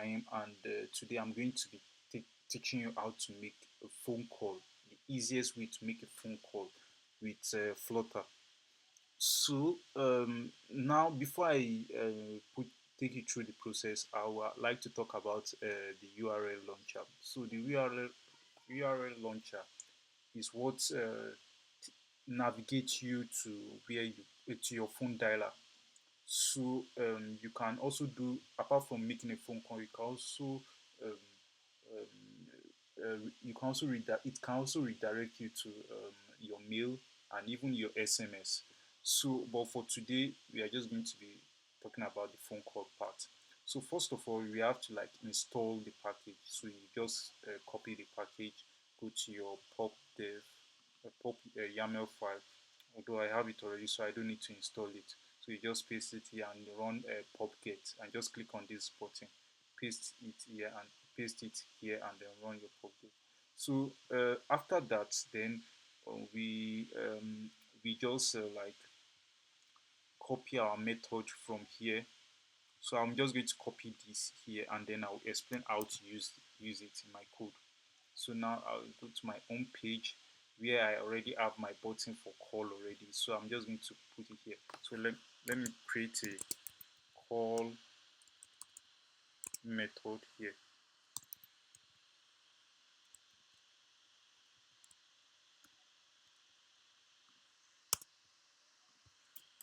Ibrahim, and today I'm going to be teaching you how to make a phone call, the easiest way to make a phone call with Flutter. So now, before I take you through the process, I would like to talk about the URL launcher. So the URL launcher is what navigates you to where you to your phone dialer. So you can also do, apart from making a phone call, you can also um, you can also it can also redirect you to your mail and even your SMS. So, but for today, we are just going to be talking about the phone call part. So first of all, we have to like install the package. So you just copy the package, go to your pop dev, pop YAML file. Although I have it already, so I don't need to install it. So you just paste it here and run pubget and just click on this button, paste it here and paste it here and then run your pubget. So after that, then we just like copy our method from here. So I'm just going to copy this here and then I'll explain how to use it in my code. So now I'll go to my home page where I already have my button for call already. So I'm just going to put it here. So let me create a call method here.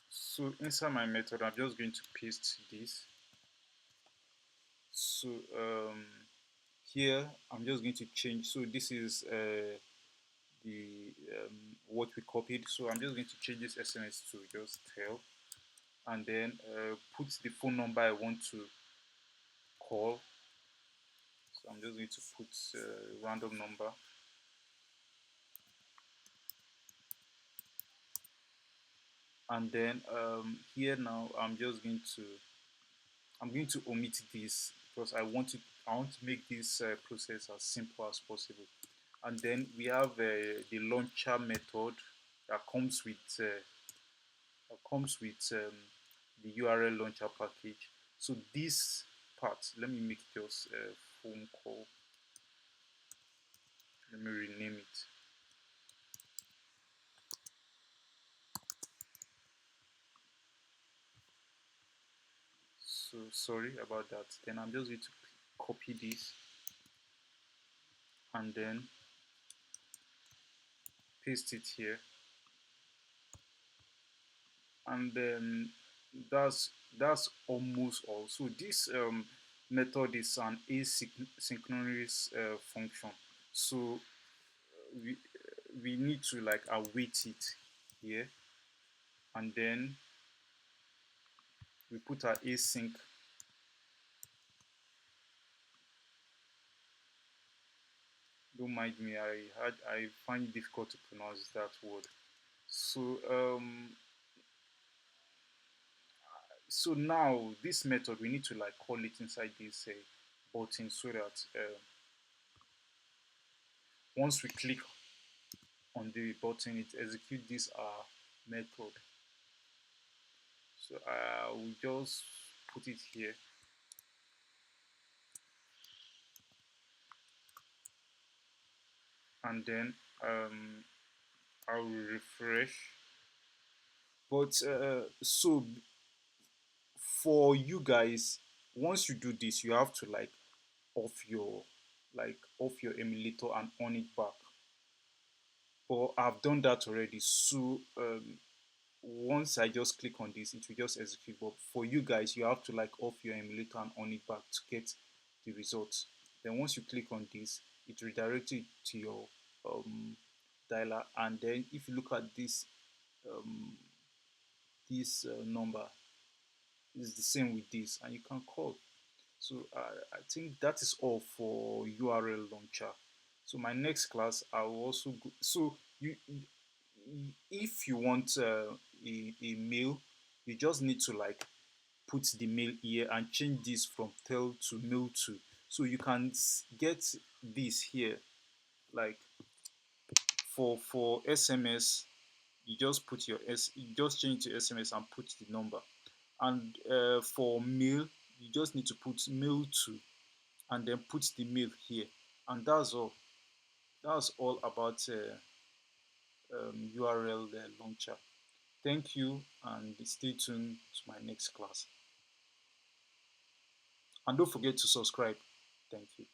So inside my method, I'm just going to paste this. So here I'm just going to change. So this is the what we copied. So I'm just going to change this SMS to just tell, and then put the phone number I want to call. So I'm just going to put a random number, and then here now I'm going to omit this because I want to make this process as simple as possible. And then we have the launcher method that comes with the URL launcher package. So this part, let me make just a phone call. Let me rename it. So sorry about that. Then I'm just going to copy this and then paste it here, and then that's almost all. So this method is an asynchronous function. So we we need to like await it here, and then we put our async. Don't mind me, I find it difficult to pronounce that word. So so now this method we need to like call it inside this button so that once we click on the button it executes this method. So I will just put it here, and then I will refresh. But so for you guys, once you do this, you have to like off your off your emulator and on it back. But I've done that already. So once I just click on this, it will just execute. But for you guys, you have to like off your emulator and on it back to get the results. Then once you click on this, it redirects you to your dialer. And then if you look at um, this number, it's the same with this, and you can call. So I think that is all for URL launcher. So my next class, I will also go. So if you want a mail, you just need to like put the mail here and change this from tell to mail to. So you can get this here, like for SMS, you just put you just change to SMS and put the number. And for mail, you just need to put mail to. and then put the mail here. And that's all. That's all about URL launcher. Thank you, and stay tuned to my next class. And don't forget to subscribe. Thank you.